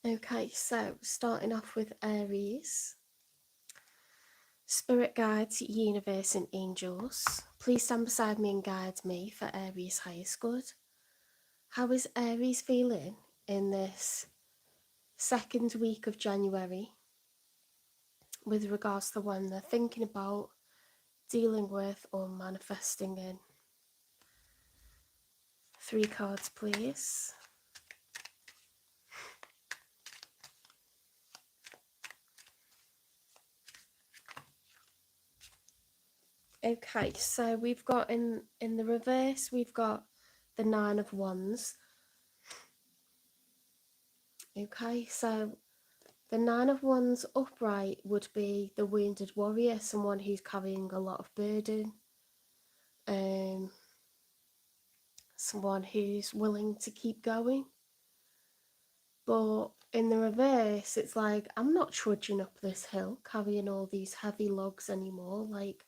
Okay, so starting off with Aries. Spirit guides, universe, and angels, please stand beside me and guide me for Aries' highest good. How is Aries feeling in this second week of January with regards to when they're thinking about, dealing with, or manifesting in? 3 cards, please. Okay, so we've got in the reverse, we've got the 9 of Wands. Okay, so the 9 of Wands upright would be the wounded warrior, someone who's carrying a lot of burden, someone who's willing to keep going. But in the reverse, it's like, I'm not trudging up this hill carrying all these heavy logs anymore. Like,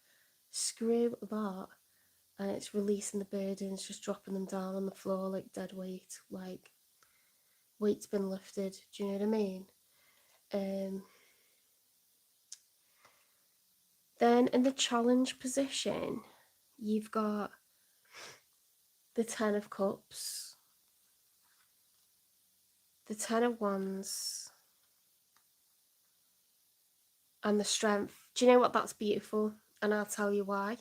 screw that. And it's releasing the burdens, just dropping them down on the floor like dead weight. Like, weight's been lifted. Do you know what I mean? Then in the challenge position, you've got the 10 of Cups, the 10 of Wands, and the Strength. Do you know what? That's beautiful, and I'll tell you why.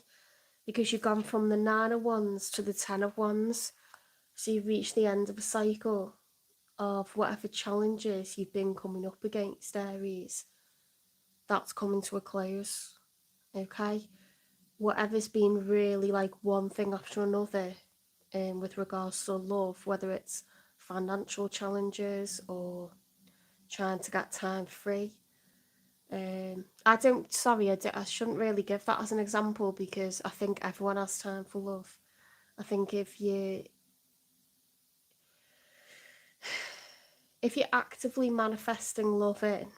Because you've gone from the 9 of Wands to the 10 of Wands, so you've reached the end of a cycle of whatever challenges you've been coming up against, Aries. That's coming to a close, okay? Whatever's been really like one thing after another, with regards to love, whether it's financial challenges or trying to get time free. I shouldn't really give that as an example because I think everyone has time for love. I think if you're actively manifesting love in,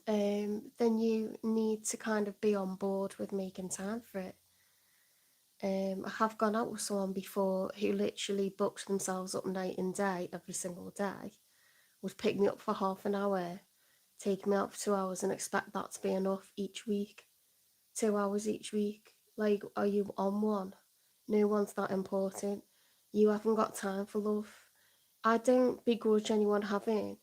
then you need to kind of be on board with making time for it. I have gone out with someone before who literally booked themselves up night and day every single day, would pick me up for half an hour, take me out for 2 hours and expect that to be enough each week. 2 hours each week. Like, are you on one? No one's that important. You haven't got time for love. I don't begrudge anyone having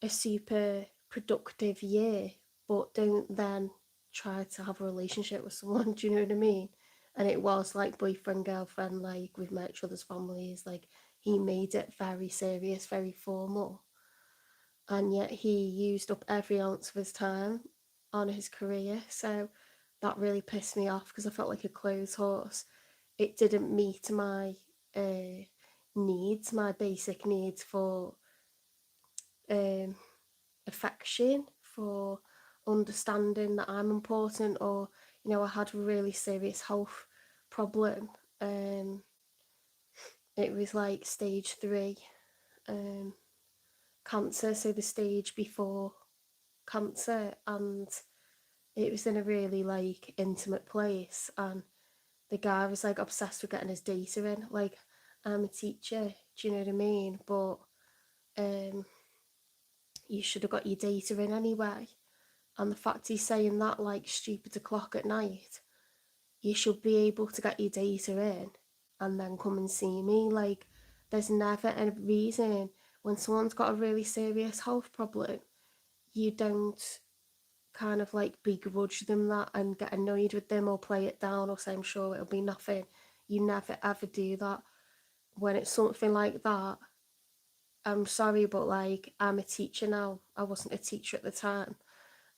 a super productive year, but don't then try to have a relationship with someone. Do you know what I mean? And it was like boyfriend, girlfriend, like we've met each other's families, like he made it very serious, very formal. And yet he used up every ounce of his time on his career. So that really pissed me off because I felt like a clothes horse. It didn't meet my needs, my basic needs for um, affection, for understanding that I'm important, or, I had a really serious health problem. It was like stage 3 cancer, so the stage before cancer, and it was in a really like intimate place, and the guy was like obsessed with getting his data in. Like, I'm a teacher, do you know what I mean? But you should have got your data in anyway. And the fact he's saying that like stupid o'clock at night, you should be able to get your data in and then come and see me. Like, there's never a reason when someone's got a really serious health problem, you don't kind of like begrudge them that and get annoyed with them or play it down or say I'm sure it'll be nothing. You never ever do that. When it's something like that, I'm sorry, but like, I'm a teacher now. I wasn't a teacher at the time.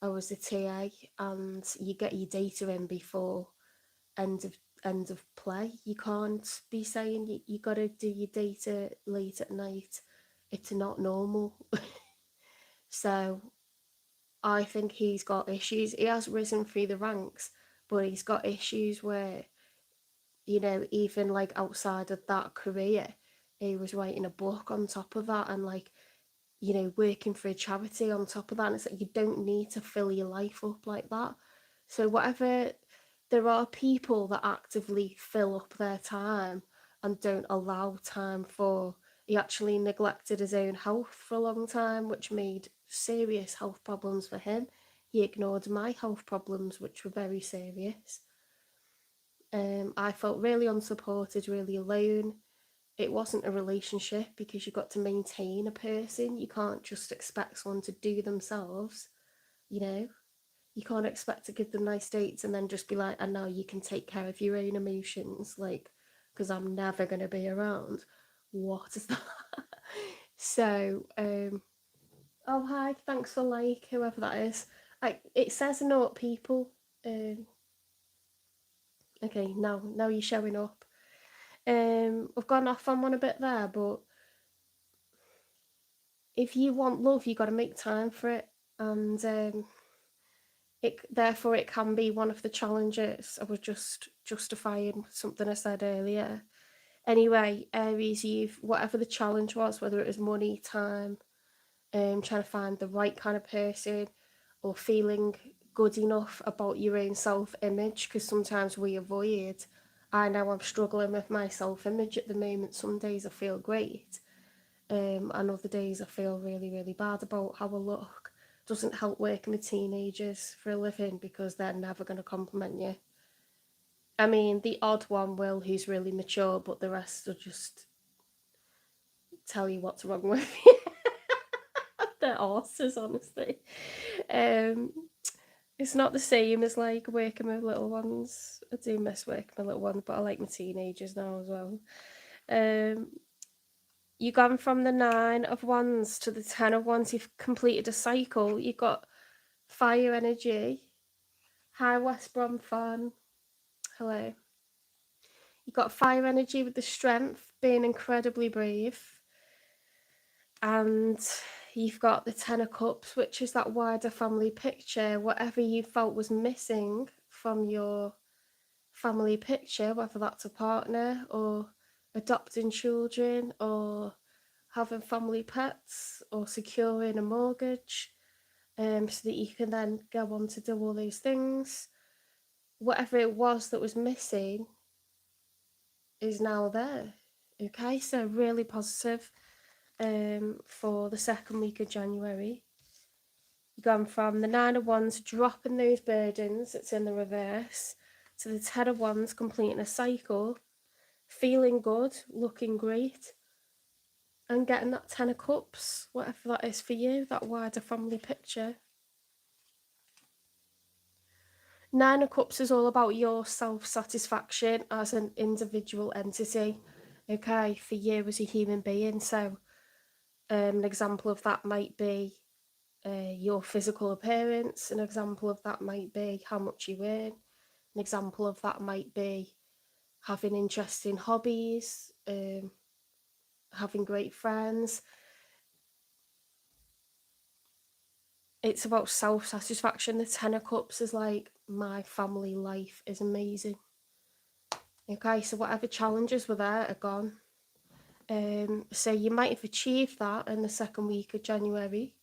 I was a TA, and you get your data in before end of play. You can't be saying you gotta do your data late at night. It's not normal. So I think he's got issues. He has risen through the ranks, but he's got issues where, even like outside of that career, he was writing a book on top of that, and like, working for a charity on top of that. And it's like, you don't need to fill your life up like that. So whatever, there are people that actively fill up their time and don't allow time for He actually neglected his own health for a long time, which made serious health problems for him. He ignored my health problems, which were very serious. I felt really unsupported, really alone. It wasn't a relationship because you've got to maintain a person. You can't just expect someone to do themselves, you know? You can't expect to give them nice dates and then just be like, and now you can take care of your own emotions, like, because I'm never going to be around. What is that? So, oh, hi, thanks for like, whoever that is. It says note people. Okay, now you're showing up. I've gone off on one a bit there, but if you want love, you got to make time for it, and therefore it can be one of the challenges. I was just justifying something I said earlier. Anyway, Aries, you've whatever the challenge was, whether it was money, time, trying to find the right kind of person, or feeling good enough about your own self-image, because sometimes we avoid. I know I'm struggling with my self-image at the moment. Some days I feel great, and other days I feel really, really bad about how I look. Doesn't help working with teenagers for a living because they're never going to compliment you. I mean, the odd one will who's really mature, but the rest will just tell you what's wrong with you. They're horses, honestly. It's not the same as like working with little ones. I do miss working with little ones, but I like my teenagers now as well. You've gone from the 9 of Wands to the 10 of Wands. You've completed a cycle. You've got fire energy. Hi, West Brom fan. Hello. You've got fire energy with the strength, being incredibly brave. And you've got the 10 of Cups, which is that wider family picture. Whatever you felt was missing from your family picture, whether that's a partner or adopting children or having family pets or securing a mortgage, so that you can then go on to do all those things. Whatever it was that was missing is now there. Okay, so really positive for the second week of January. You've gone from the 9 of Wands, dropping those burdens, it's in the reverse, to the 10 of Wands, completing a cycle, feeling good, looking great, and getting that 10 of Cups, whatever that is for you, that wider family picture. 9 of Cups is all about your self-satisfaction as an individual entity, okay, for you as a human being. So an example of that might be your physical appearance. An example of that might be how much you earn. An example of that might be having interesting hobbies, having great friends. It's about self-satisfaction. The 10 of Cups is like, my family life is amazing. Okay, so whatever challenges were there are gone. So you might have achieved that in the second week of January,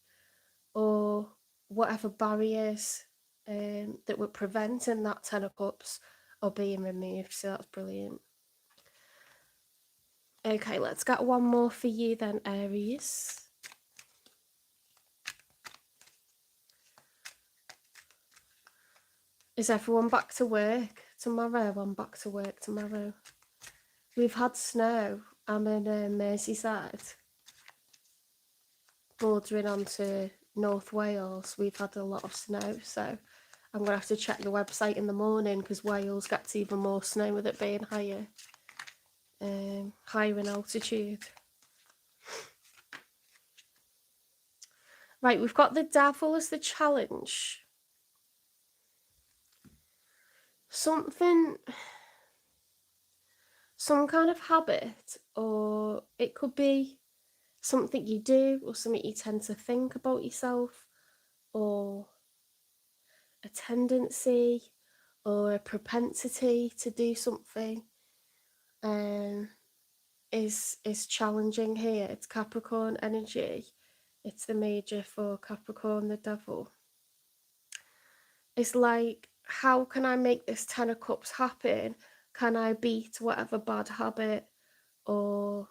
or whatever barriers that were preventing that 10 of Cups are being removed. So that's brilliant. Okay, let's get one more for you then, Aries. Is everyone back to work tomorrow? I'm back to work tomorrow. We've had snow. I'm in Merseyside, bordering onto North Wales. We've had a lot of snow, so I'm going to have to check the website in the morning because Wales gets even more snow with it being higher in altitude. Right, we've got the Devil as the challenge. Some kind of habit, or it could be something you do or something you tend to think about yourself, or a tendency or a propensity to do something is challenging here. It's Capricorn energy. It's the major for Capricorn, the Devil. It's like, how can I make this 10 of Cups happen? Can I beat whatever bad habit or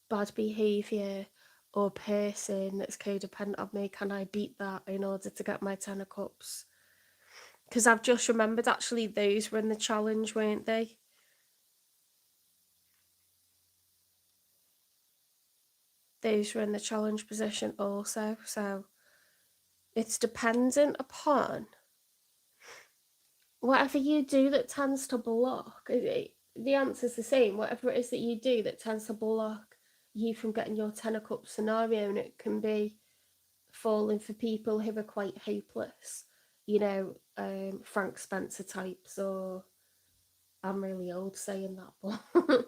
bad behaviour or person that's codependent on me, can I beat that in order to get my 10 of cups? Because I've just remembered, actually, those were in the challenge, weren't they? Those were in the challenge position also. So it's dependent upon whatever you do that tends to block. The answer's the same. Whatever it is that you do that tends to block you from getting your 10 of cups scenario, and it can be falling for people who are quite hopeless, Frank Spencer types, or I'm really old saying that, but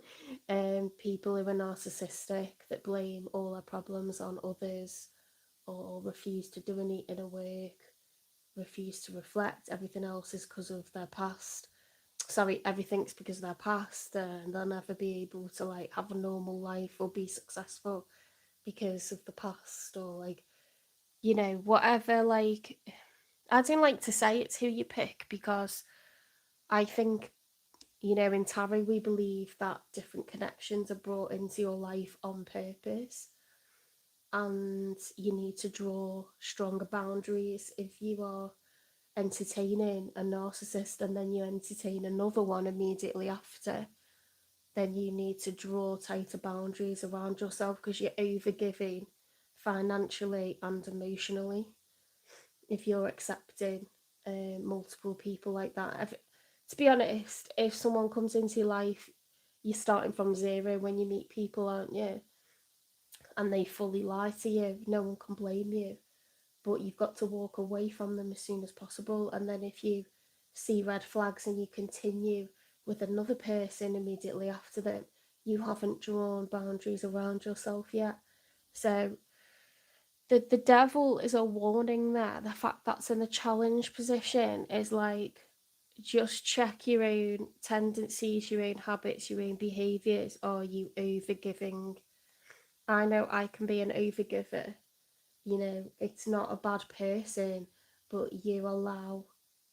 people who are narcissistic that blame all their problems on others, or refuse to do any inner work, refuse to reflect. Everything else is because of their past. Sorry, everything's because of their past, and they'll never be able to like have a normal life or be successful because of the past, or like, whatever. Like, I don't like to say it's who you pick, because I think, in tarot we believe that different connections are brought into your life on purpose, and you need to draw stronger boundaries. If you are entertaining a narcissist and then you entertain another one immediately after, then you need to draw tighter boundaries around yourself, because you're overgiving financially and emotionally if you're accepting multiple people like that. To be honest, if someone comes into your life, you're starting from zero when you meet people, aren't you? And they fully lie to you, no one can blame you. But you've got to walk away from them as soon as possible. And then if you see red flags and you continue with another person immediately after them, you haven't drawn boundaries around yourself yet. So the devil is a warning there. The fact that's in the challenge position is like, just check your own tendencies, your own habits, your own behaviours. Are you overgiving? I know I can be an overgiver. It's not a bad person, but you allow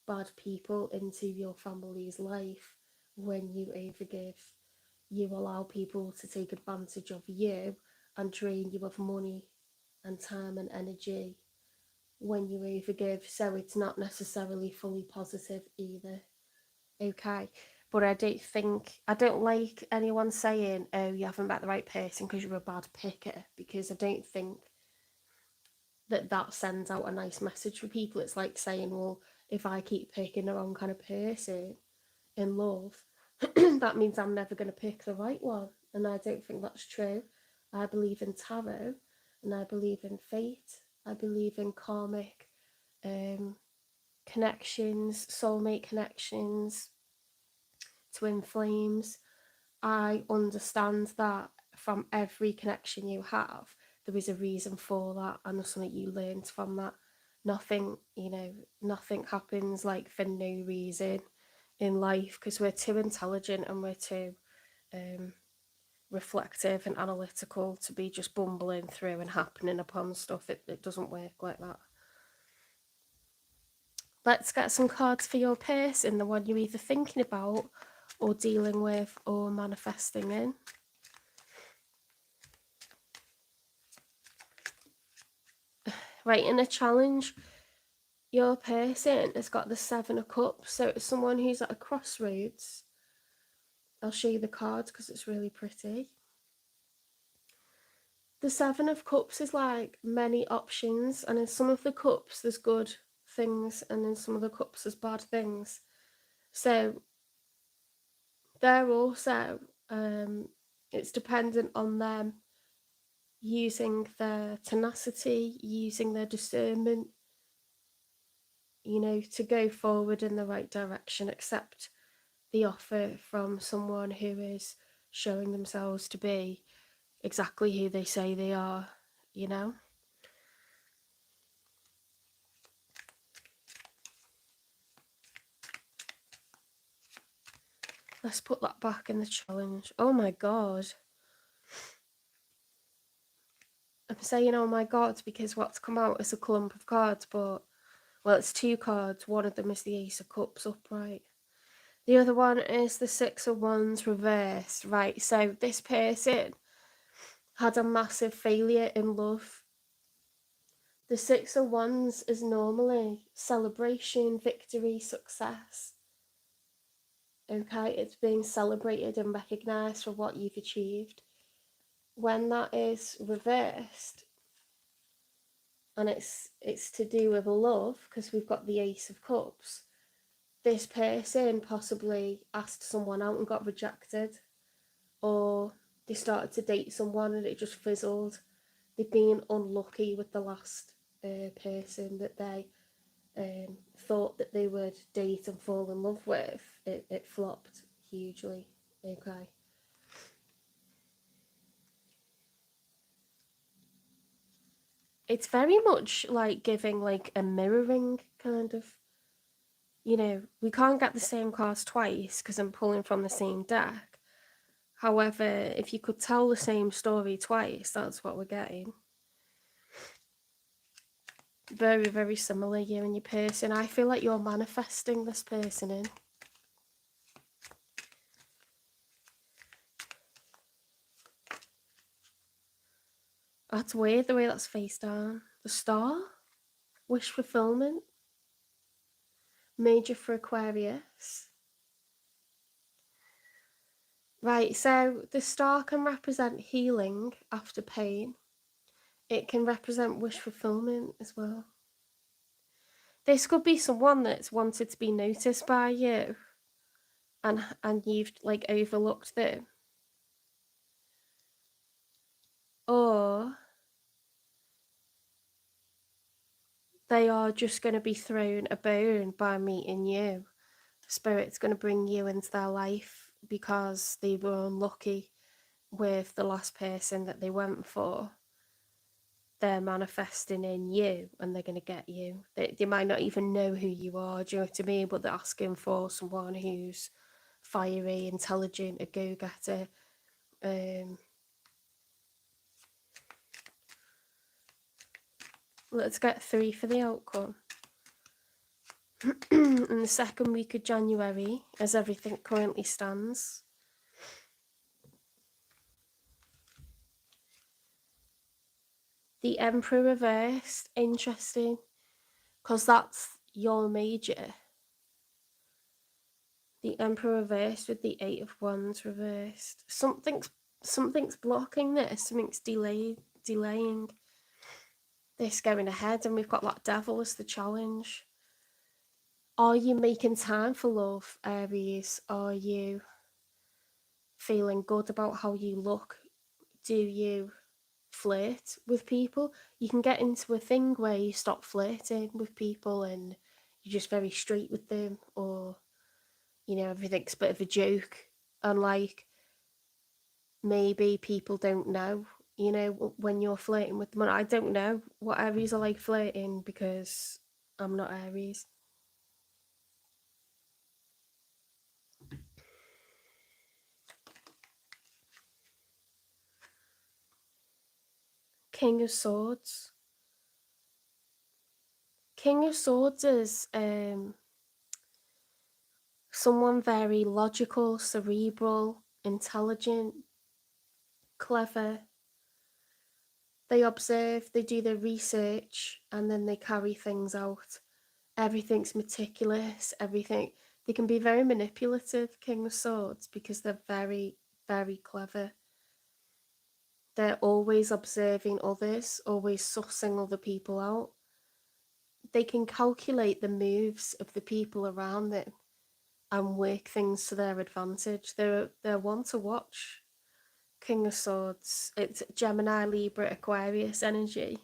bad people into your family's life when you overgive. You allow people to take advantage of you and drain you of money and time and energy when you overgive. So it's not necessarily fully positive either. Okay. But I don't like anyone saying, oh, you haven't met the right person because you're a bad picker, because I don't think that sends out a nice message for people. It's like saying, well, if I keep picking the wrong kind of person in love, that means I'm never going to pick the right one. And I don't think that's true. I believe in tarot, and I believe in fate. I believe in karmic connections, soulmate connections, twin flames. I understand that from every connection you have, there is a reason for that, and there's something you learned from that. Nothing happens like for no reason in life, because we're too intelligent and we're too reflective and analytical to be just bumbling through and happening upon stuff. It doesn't work like that. Let's get some cards for your person, the one you're either thinking about or dealing with or manifesting in. Right, in a challenge, your person has got the 7 of Cups, so it's someone who's at a crossroads. I'll show you the cards because it's really pretty. The 7 of Cups is like many options, and in some of the cups there's good things, and in some of the cups there's bad things. So they're also, it's dependent on them using their tenacity, using their discernment, to go forward in the right direction, accept the offer from someone who is showing themselves to be exactly who they say they are, Let's put that back in the challenge. Oh my god. I'm saying oh my god because what's come out is a clump of cards, but, well, it's 2 cards. One of them is the Ace of Cups upright. The other one is the 6 of Wands reversed. Right, so this person had a massive failure in love. The Six of Wands is normally celebration, victory, success. Okay, it's being celebrated and recognised for what you've achieved. When that is reversed, and it's to do with love, because we've got the Ace of Cups, this person possibly asked someone out and got rejected, or they started to date someone and it just fizzled. They've been unlucky with the last person that they thought that they would date and fall in love with. It flopped hugely. Okay. It's very much like giving like a mirroring kind of, we can't get the same cards twice because I'm pulling from the same deck. However, if you could tell the same story twice, that's what we're getting. Very, very similar, you and your person. I feel like you're manifesting this person in. That's weird the way that's face down. The star? Wish fulfillment? Major for Aquarius. Right, so the star can represent healing after pain. It can represent wish fulfillment as well. This could be someone that's wanted to be noticed by you, and you've like overlooked them. Or they are just going to be thrown a bone by meeting you. Spirit's going to bring you into their life because they were unlucky with the last person that they went for. They're manifesting in you and they're going to get you. They might not even know who you are, do you know what I mean? But they're asking for someone who's fiery, intelligent, a go-getter. Let's get 3 for the outcome. In the second week of January, as everything currently stands. The Emperor reversed, interesting, because that's your major. The Emperor reversed with the 8 of Wands reversed. Something's blocking this, something's delaying this going ahead, and we've got that Devil as the challenge. Are you making time for love, Aries? Are you feeling good about how you look? Do you flirt with people? You can get into a thing where you stop flirting with people and you're just very straight with them, or everything's a bit of a joke, and like maybe people don't know when you're flirting with them. And I don't know what Aries are like flirting because I'm not Aries. King of Swords. King of Swords is someone very logical, cerebral, intelligent, clever. They observe, they do their research, and then they carry things out. Everything's meticulous, everything. They can be very manipulative, King of Swords, because they're very, very clever. They're always observing others, always sussing other people out. They can calculate the moves of the people around them and work things to their advantage. They're one to watch. King of Swords. It's Gemini, Libra, Aquarius energy.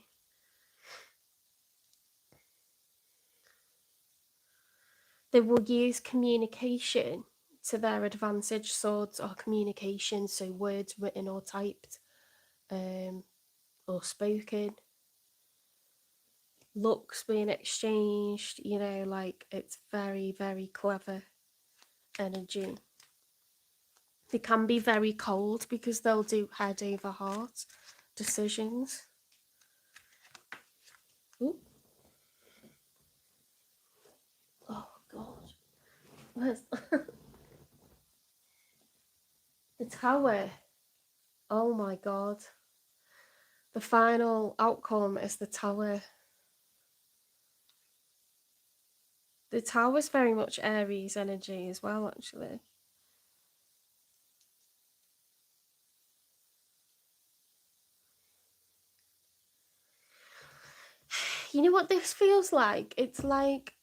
They will use communication to their advantage. Swords are communication, so words written or typed, or spoken. Looks being exchanged, like it's very, very clever energy. They can be very cold because they'll do head over heart decisions. Ooh. Oh God, where's the Tower? Oh my God, The final outcome is the Tower. The Tower's very much Aries energy as well, actually. You know what this feels like? It's like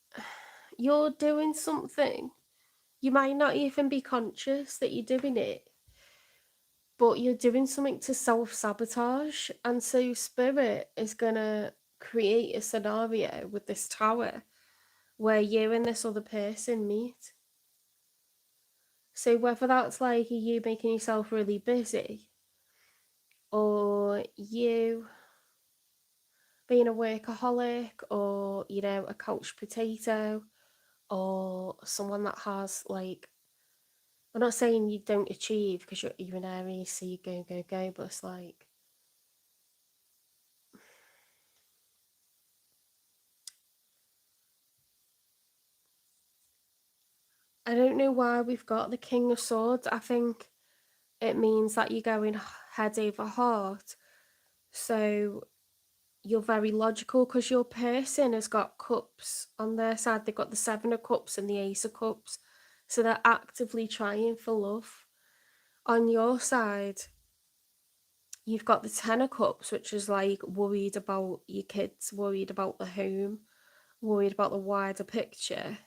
you're doing something. You might not even be conscious that you're doing it, but you're doing something to self-sabotage. And so Spirit is going to create a scenario with this Tower where you and this other person meet. So whether that's like you making yourself really busy, or you being a workaholic, or a couch potato, or someone that has like, I'm not saying you don't achieve because you're an Aries, so you go go go, but it's like, I don't know why we've got the King of Swords. I think it means that you're going head over heart. So you're very logical because your person has got cups on their side. They've got the Seven of Cups and the Ace of Cups. So they're actively trying for love. On your side, you've got the Ten of Cups, which is like worried about your kids, worried about the home, worried about the wider picture.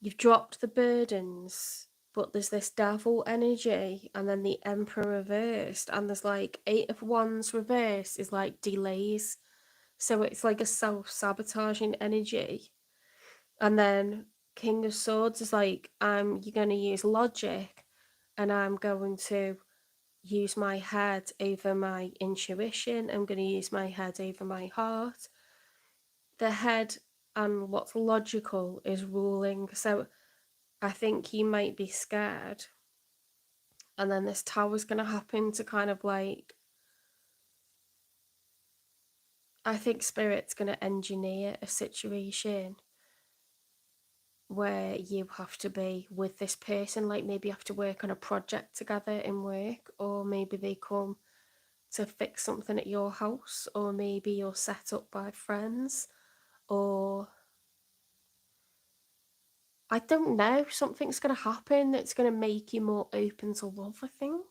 You've dropped the burdens, but there's this devil energy, and then the Emperor reversed, and there's like Eight of Wands reversed is like delays. So it's like a self-sabotaging energy. And then King of Swords is like, you're going to use logic, and I'm going to use my head over my intuition. I'm going to use my head over my heart. The head and what's logical is ruling. So I think you might be scared. And then this tower's going to happen to kind of like, I think Spirit's going to engineer a situation where you have to be with this person, like maybe you have to work on a project together in work, or maybe they come to fix something at your house, or maybe you're set up by friends, or I don't know, something's going to happen that's going to make you more open to love, I think.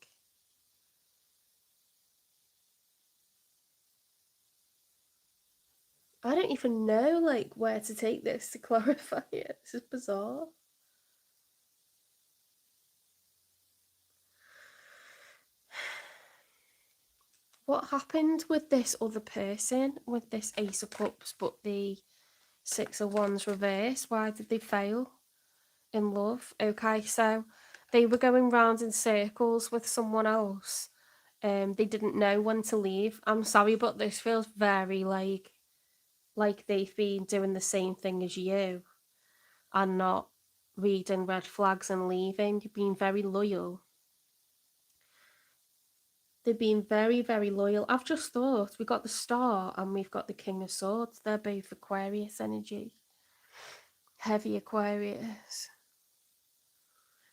I don't even know like where to take this to clarify it. This is bizarre. What happened with this other person with this Ace of Cups but the Six of Wands reverse? Why did they fail in love? Okay, so they were going round in circles with someone else. They didn't know when to leave. I'm sorry, but this feels very like they've been doing the same thing as you and not reading red flags and leaving. You've been very loyal. They've been very, very loyal. I've just thought we've got the Star and we've got the King of Swords. They're both Aquarius energy. Heavy Aquarius.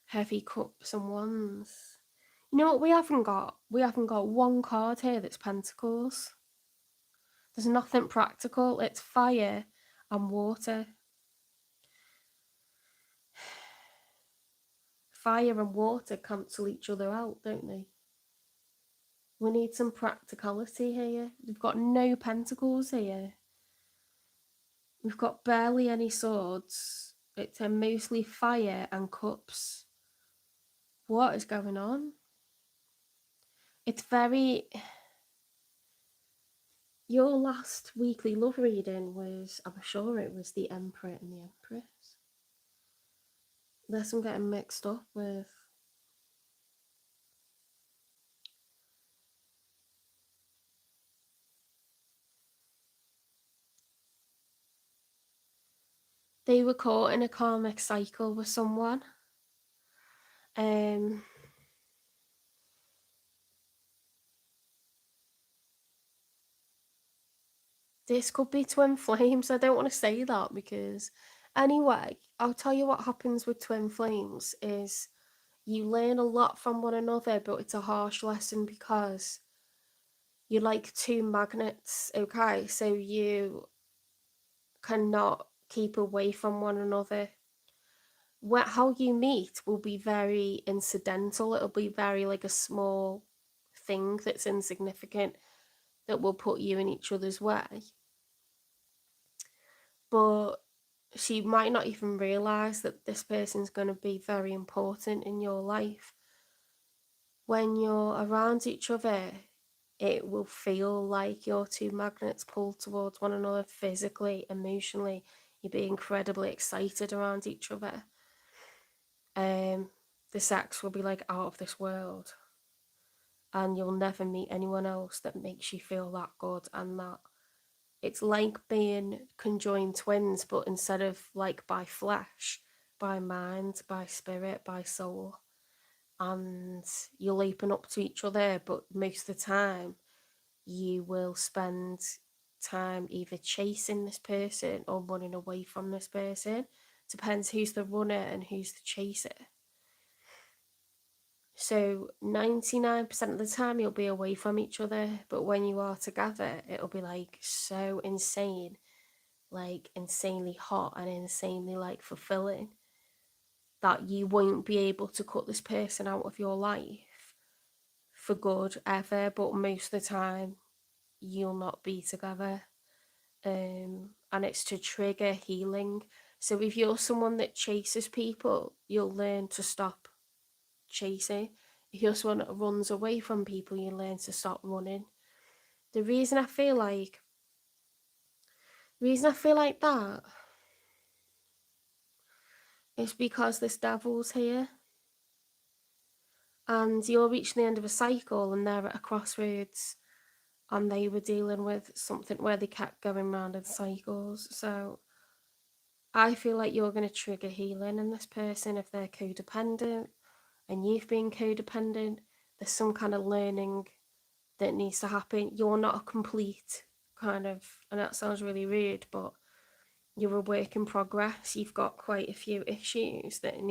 Heavy cups and wands. You know what we haven't got? We haven't got one card here that's Pentacles. There's nothing practical. It's fire and water. Fire and water cancel each other out, don't they? We need some practicality here. We've got no pentacles here. We've got barely any swords. It's mostly fire and cups. What is going on? It's very... Your last weekly love reading was, I'm sure it was the Emperor and the Empress. Unless I'm getting mixed up with... They were caught in a karmic cycle with someone. This could be twin flames. I don't want to say that because... Anyway, I'll tell you what happens with twin flames is you learn a lot from one another, but it's a harsh lesson because you're like two magnets, okay? So you cannot keep away from one another. How you meet will be very incidental. It'll be very like a small thing that's insignificant that will put you in each other's way. But she might not even realize that this person's going to be very important in your life. When you're around each other, it will feel like your two magnets pull towards one another physically, emotionally. You'll be incredibly excited around each other. The sex will be like out of this world, and you'll never meet anyone else that makes you feel that good. And that it's like being conjoined twins, but instead of like by flesh, by mind, by spirit, by soul. And you'll open up to each other, but most of the time you will spend time either chasing this person or running away from this person. Depends who's the runner and who's the chaser. So 99% of the time you'll be away from each other, but when you are together, it'll be like so insane, like insanely hot and insanely like fulfilling, that you won't be able to cut this person out of your life for good ever, but most of the time you'll not be together. And it's to trigger healing. So if you're someone that chases people, you'll learn to stop chasing. If you're someone that runs away from people, you learn to stop running. The reason I feel like that is because this devil's here, and you're reaching the end of a cycle and they're at a crossroads, and they were dealing with something where they kept going round in cycles. So I feel like you're going to trigger healing in this person if they're codependent and you've been codependent. There's some kind of learning that needs to happen. You're not a complete kind of, and that sounds really rude, but you're a work in progress. You've got quite a few issues that there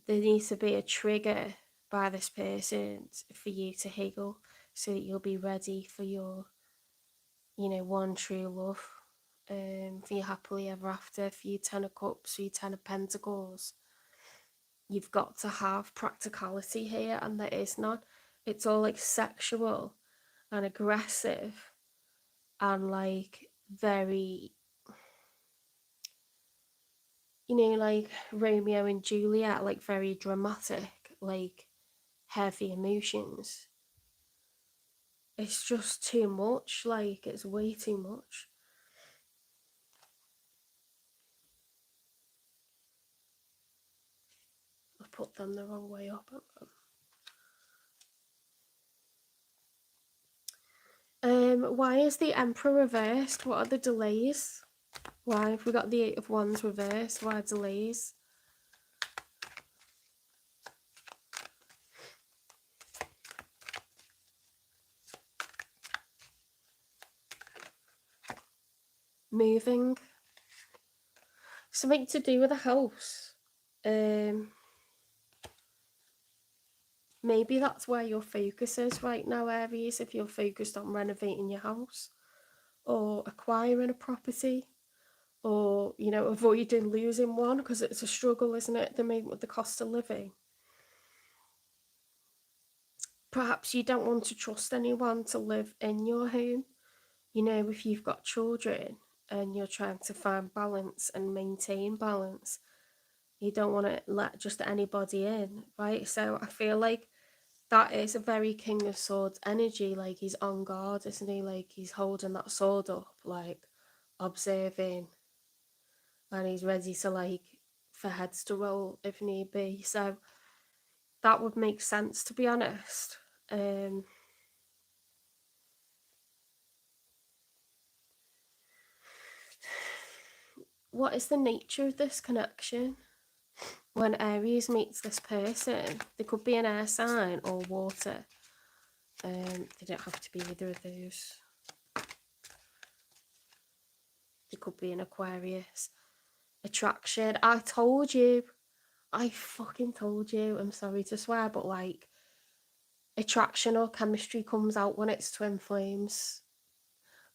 needs to be a trigger by this person for you to heal, so that you'll be ready for your, one true love, for your happily ever after, for your 10 of cups, for your 10 of pentacles. You've got to have practicality here, and there is none. It's all like sexual and aggressive and like very, like Romeo and Juliet, like very dramatic, like heavy emotions. It's just too much, like it's way too much. I've put them the wrong way up. Why is the Emperor reversed? What are the delays? Why have we got the Eight of Wands reversed? Why delays? Moving. Something to do with a house. Maybe that's where your focus is right now, Aries, if you're focused on renovating your house or acquiring a property, or, avoiding losing one, because it's a struggle, isn't it, at the moment with the cost of living. Perhaps you don't want to trust anyone to live in your home. If you've got children and you're trying to find balance and maintain balance, you don't want to let just anybody in, right? So I feel like that is a very King of Swords energy. Like, he's on guard, isn't he? Like, he's holding that sword up, like observing, and he's ready to, like, for heads to roll if need be. So that would make sense, to be honest. What is the nature of this connection? When Aries meets this person, they could be an air sign or water. They don't have to be either of those. They could be an Aquarius. Attraction. I told you. I fucking told you. I'm sorry to swear, but like, attraction or chemistry comes out when it's twin flames.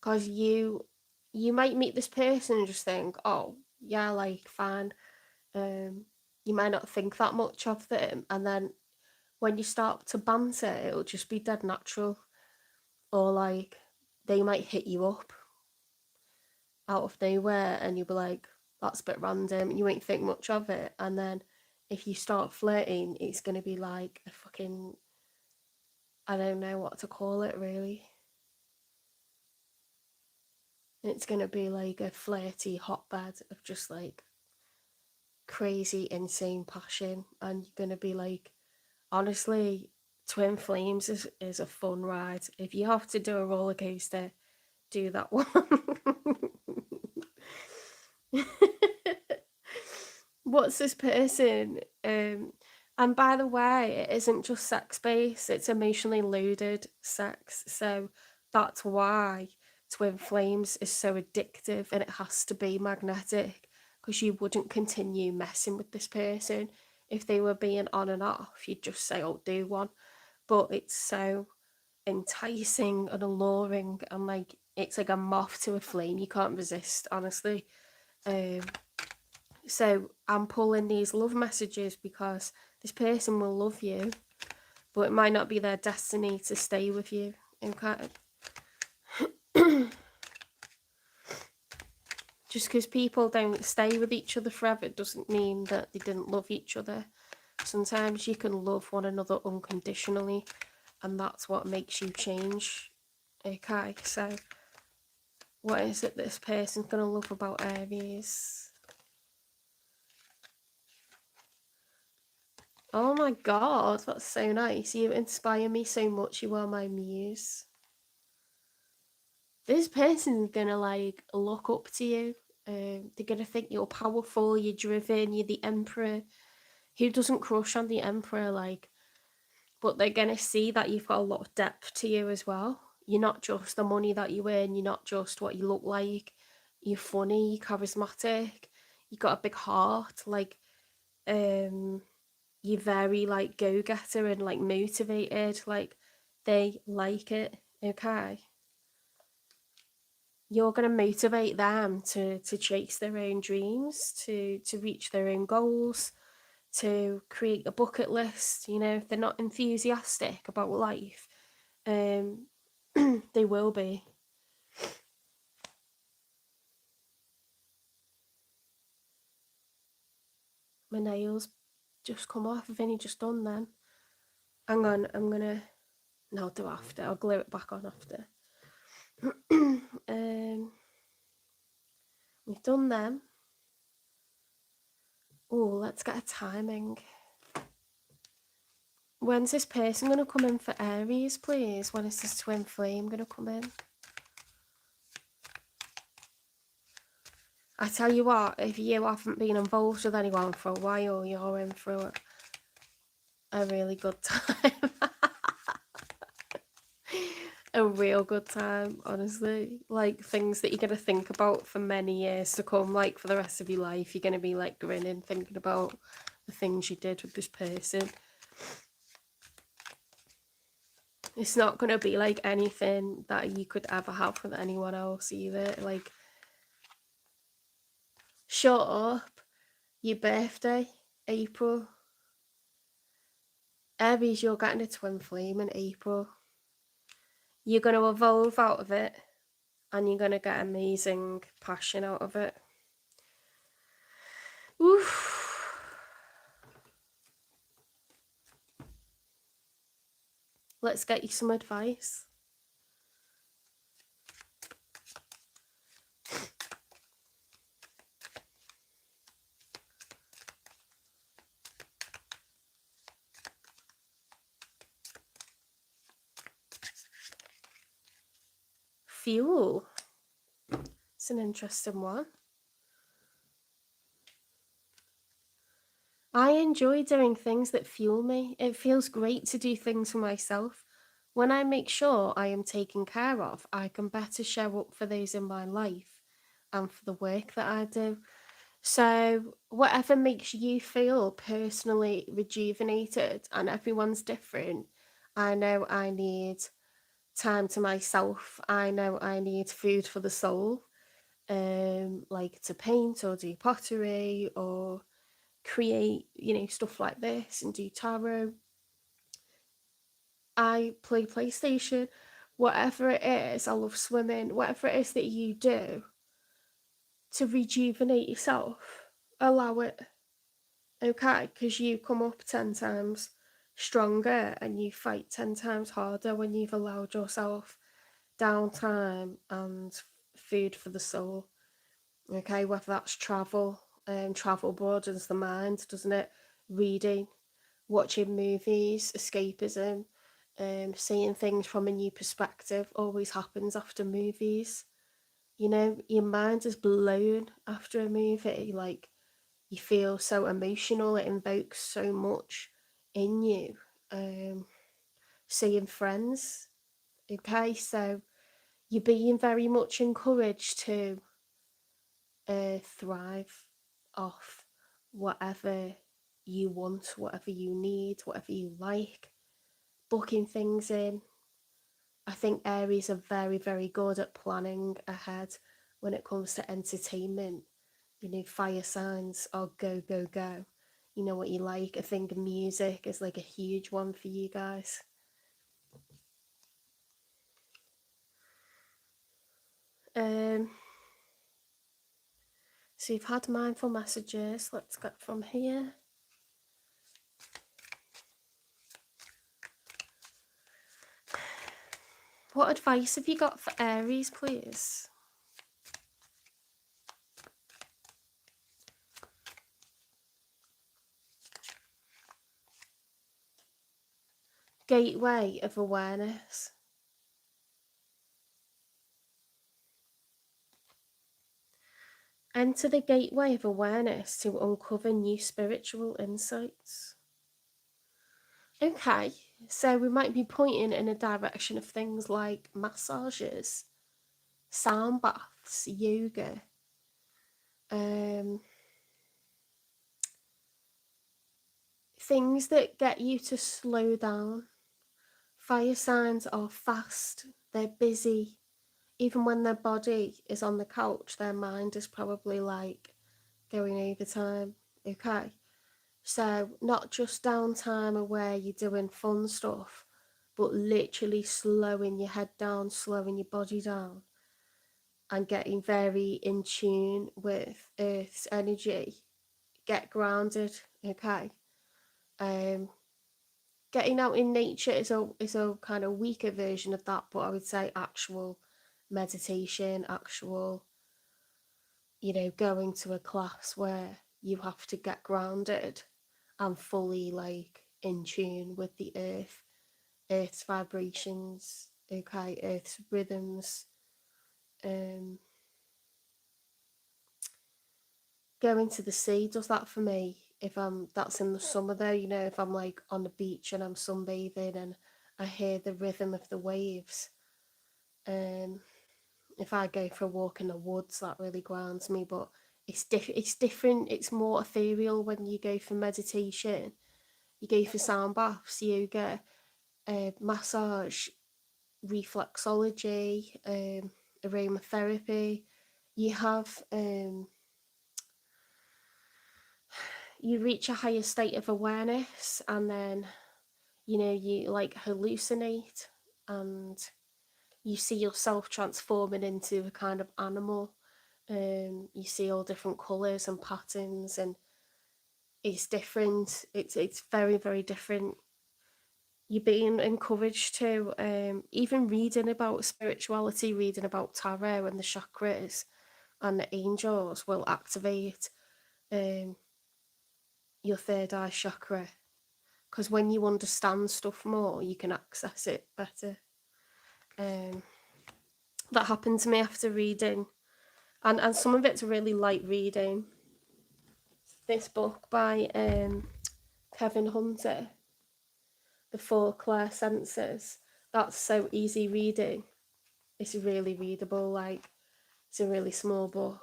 Because you might meet this person and just think, oh, yeah, like, fine. You might not think that much of them. And then when you start to banter, it'll just be dead natural. Or, like, they might hit you up out of nowhere and you'll be like, that's a bit random. You won't think much of it. And then if you start flirting, it's going to be like a fucking, I don't know what to call it really. It's going to be like a flirty hotbed of just like crazy, insane passion. And you're going to be like, honestly, twin flames is a fun ride. If you have to do a roller coaster, do that one. What's this person? And by the way, it isn't just sex based, it's emotionally loaded sex. So that's why twin flames is so addictive and it has to be magnetic, because you wouldn't continue messing with this person if they were being on and off. You'd just say, oh, do one. But it's so enticing and alluring, and like it's like a moth to a flame. You can't resist, honestly. So I'm pulling these love messages because this person will love you, but it might not be their destiny to stay with you. Okay. Just because people don't stay with each other forever doesn't mean that they didn't love each other. Sometimes you can love one another unconditionally, and that's what makes you change. Okay, so what is it this person's going to love about Aries? Oh my god, that's so nice. You inspire me so much. You are my muse. This person's gonna like look up to you. They're gonna think you're powerful, you're driven, you're the emperor. Who doesn't crush on the emperor? Like, but they're gonna see that you've got a lot of depth to you as well. You're not just the money that you earn. You're not just what you look like. You're funny, you're charismatic. You got a big heart. Like, you're very like go-getter and like motivated. Like, they like it. Okay. You're going to motivate them to chase their own dreams, to reach their own goals, to create a bucket list. You know, if they're not enthusiastic about life, they will be. My nails just come off. I've only just done them. Hang on, I'm gonna, no, I'll do after. I'll glue it back on after. We've done them. Oh, let's get a timing. When's this person going to come in for Aries, please? When is this twin flame going to come in? I tell you what, if you haven't been involved with anyone for a while, you're in for a really good time. A real good time, honestly. Like, things that you're going to think about for many years to come, like for the rest of your life. You're going to be like grinning, thinking about the things you did with this person. It's not going to be like anything that you could ever have with anyone else either. Like, shut up. Your birthday, April. Aries, you're getting a twin flame in April. You're going to evolve out of it, and you're going to get amazing passion out of it. Oof. Let's get you some advice. Fuel. It's an interesting one. I enjoy doing things that fuel me. It feels great to do things for myself. When I make sure I am taken care of, I can better show up for those in my life and for the work that I do. So, whatever makes you feel personally rejuvenated, and everyone's different, I know I need time to myself. I know I need food for the soul, like to paint or do pottery or create, stuff like this and do tarot. I play PlayStation. Whatever it is, I love swimming. Whatever it is that you do to rejuvenate yourself, allow it, okay? Because you come up 10 times stronger and you fight 10 times harder when you've allowed yourself downtime and food for the soul, okay? Whether that's travel, travel broadens the mind, doesn't it? Reading, watching movies, escapism, seeing things from a new perspective always happens after movies. Your mind is blown after a movie. Like, you feel so emotional, it invokes so much in you. Seeing friends, okay? So you're being very much encouraged to thrive off whatever you want, whatever you need, whatever you like, booking things in. I think Aries are very, very good at planning ahead when it comes to entertainment. Fire signs are go, go, go. You know what you like. I think music is like a huge one for you guys. So you've had mindful messages. Let's get from here. What advice have you got for Aries, please? Gateway of awareness. Enter the gateway of awareness to uncover new spiritual insights. Okay, so we might be pointing in a direction of things like massages, sound baths, yoga, things that get you to slow down. Fire signs are fast, they're busy. Even when their body is on the couch, their mind is probably like going overtime. Okay, so not just downtime where you're doing fun stuff, but literally slowing your head down, slowing your body down, and getting very in tune with Earth's energy. Get grounded, okay? Getting out in nature is a kind of weaker version of that, but I would say actual meditation, actual, going to a class where you have to get grounded and fully like in tune with the earth's vibrations, okay, earth's rhythms. Going to the sea does that for me. If that's in the summer though, if I'm like on the beach and I'm sunbathing and I hear the rhythm of the waves. If I go for a walk in the woods, that really grounds me. But it's different. It's more ethereal when you go for meditation. You go for sound baths, yoga, massage, reflexology, aromatherapy. You have you reach a higher state of awareness, and then you like hallucinate, and you see yourself transforming into a kind of animal. You see all different colours and patterns, and it's different. It's very, very different. You're being encouraged to even reading about spirituality, reading about tarot and the chakras and the angels will activate your third eye chakra, because when you understand stuff more, you can access it better. That happened to me after reading, and some of it's really light reading. This book by Kevin Hunter, The Four Clair Senses, that's so easy reading. It's really readable, like it's a really small book.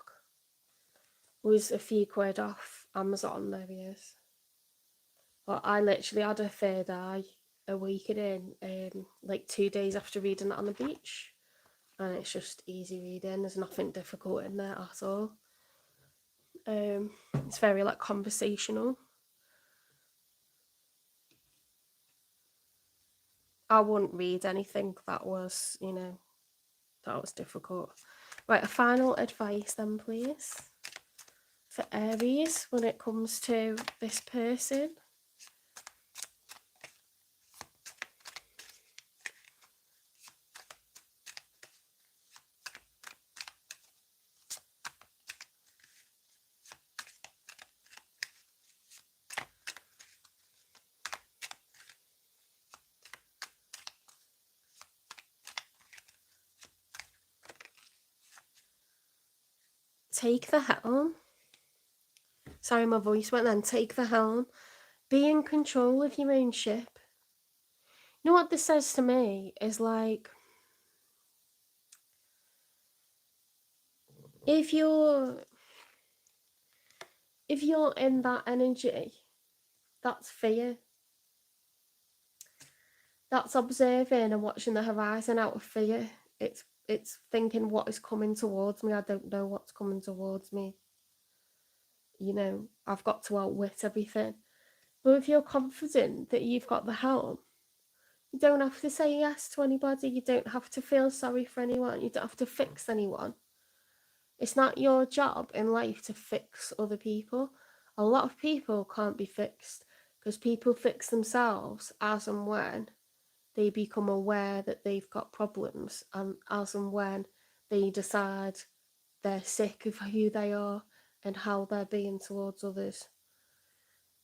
It was a few quid off Amazon, there he is. But I literally had a third eye awakening like 2 days after reading that on the beach, and it's just easy reading. There's nothing difficult in there at all. It's very like conversational. I wouldn't read anything that was, that was difficult. Right, a final advice then, please, for Aries when it comes to this person. Take the helm. Sorry, my voice went then. Take the helm. Be in control of your own ship. You know what this says to me is like, if you're in that energy, that's fear. That's observing and watching the horizon out of fear. It's thinking what is coming towards me. I don't know what's coming towards me. I've got to outwit everything. But if you're confident that you've got the helm, you don't have to say yes to anybody. You don't have to feel sorry for anyone. You don't have to fix anyone. It's not your job in life to fix other people. A lot of people can't be fixed because people fix themselves as and when they become aware that they've got problems, and as and when they decide they're sick of who they are and how they're being towards others.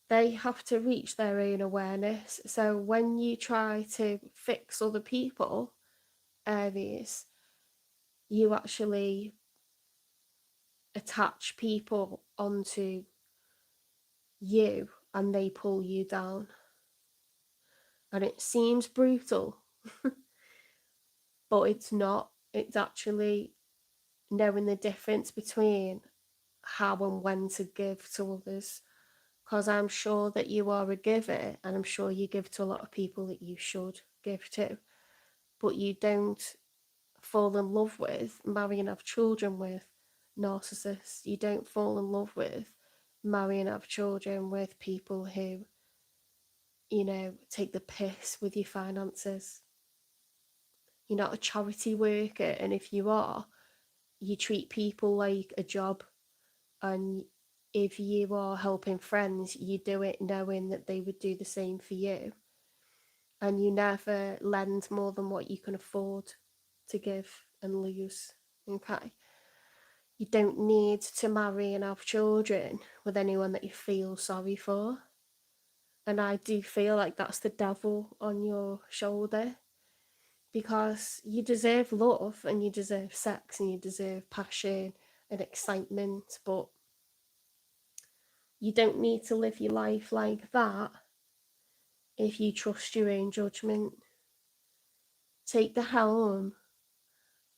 They have to reach their own awareness. So when you try to fix other people, Aries, you actually attach people onto you and they pull you down. And it seems brutal, but it's not. It's actually knowing the difference between how and when to give to others. Because I'm sure that you are a giver, and I'm sure you give to a lot of people that you should give to. But you don't fall in love with, marry and have children with narcissists. You don't fall in love with, marry and have children with people who, take the piss with your finances. You're not a charity worker, and if you are, you treat people like a job. And if you are helping friends, you do it knowing that they would do the same for you. And you never lend more than what you can afford to give and lose. Okay? You don't need to marry and have children with anyone that you feel sorry for. And I do feel like that's the devil on your shoulder, because you deserve love and you deserve sex and you deserve passion and excitement, but you don't need to live your life like that if you trust your own judgment. Take the helm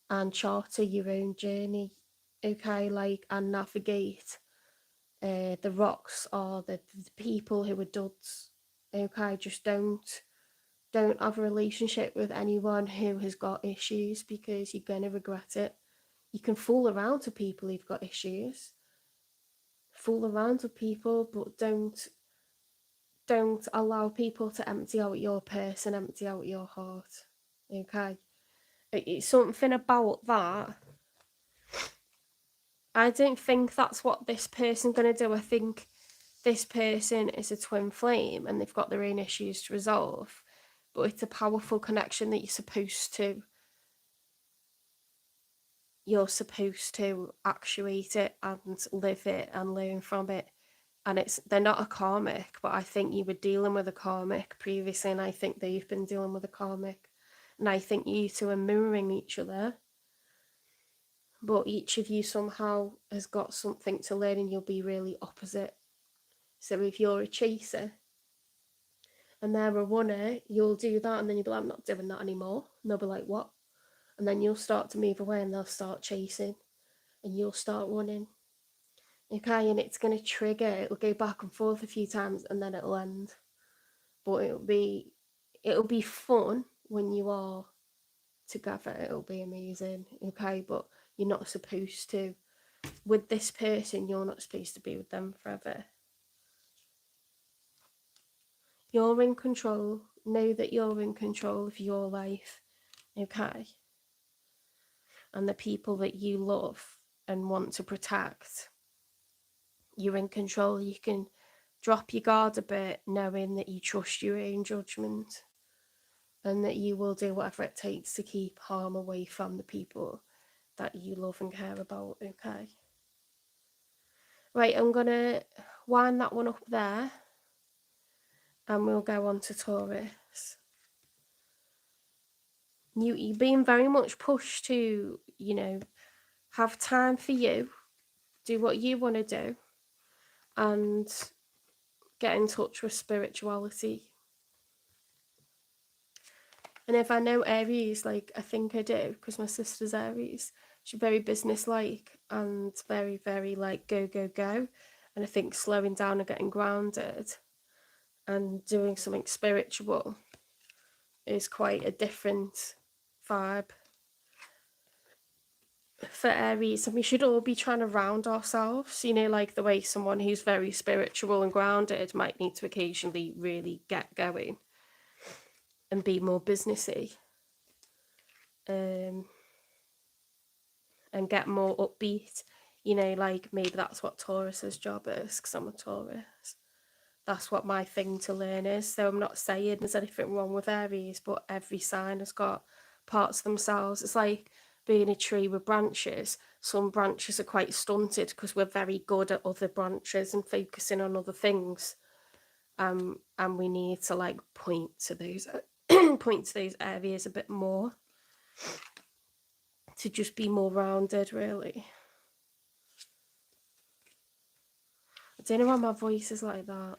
and charter your own journey, okay? And navigate the rocks or the people who are duds, okay? Just don't have a relationship with anyone who has got issues, because you're going to regret it. You can fool around with people who've got issues, fool around with people, but don't allow people to empty out your purse and empty out your heart, okay? It's something about that. I don't think that's what this person's going to do. I think this person is a twin flame and they've got their own issues to resolve, but it's a powerful connection that you're supposed to actuate it and live it and learn from it. And they're not a karmic, but I think you were dealing with a karmic previously, and I think they've been dealing with a karmic, and I think you two are mirroring each other, but each of you somehow has got something to learn, and you'll be really opposite. So if you're a chaser and they're a runner, you'll do that, and then you'll be like, I'm not doing that anymore, and they'll be like, what? And then you'll start to move away and they'll start chasing and you'll start running. Okay, and it's going to trigger, it'll go back and forth a few times and then it'll end. But it'll be fun when you are together, it'll be amazing, okay? But you're not supposed to. With this person, you're not supposed to be with them forever. You're in control. Know that you're in control of your life, okay? And the people that you love and want to protect, you're in control. You can drop your guard a bit, knowing that you trust your own judgment and that you will do whatever it takes to keep harm away from the people that you love and care about, okay? Right, I'm gonna wind that one up there and we'll go on to Taurus. You're being very much pushed to, you know, have time for you, do what you want to do, and get in touch with spirituality. And if I know Aries, like I think I do, because my sister's Aries, she's very business-like and very, very like go, go, go. And I think slowing down and getting grounded and doing something spiritual is quite a different vibe for Aries. And we should all be trying to round ourselves, you know, like the way someone who's very spiritual and grounded might need to occasionally really get going and be more businessy. And get more upbeat, you know, like maybe that's what Taurus's job is, because I'm a Taurus. That's what my thing to learn is. So I'm not saying there's anything wrong with Aries, but every sign has got parts of themselves. It's like being a tree with branches. Some branches are quite stunted because we're very good at other branches and focusing on other things. And we need to like point to those point to those areas a bit more to just be more rounded, really. I don't know why my voice is like that.